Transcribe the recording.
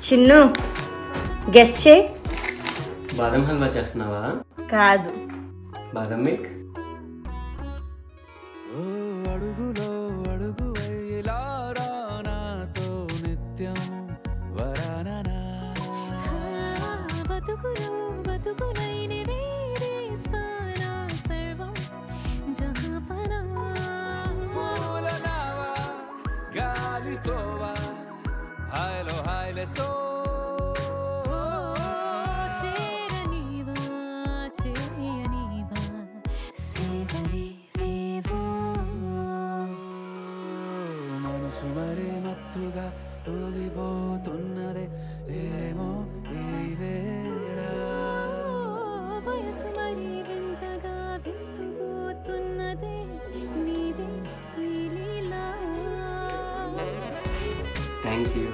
Chinnu guess చే. బాదం హల్వా చేస్తున్నావా? కాదు. బాదం మిల్క్. మరి మత్తుగా తూగిపోతున్నదే ఏమో ఈ వేళ, వయసు మరి వింతగా విస్తుపోతున్నదే నీదే ఈ లీలా. Thank you.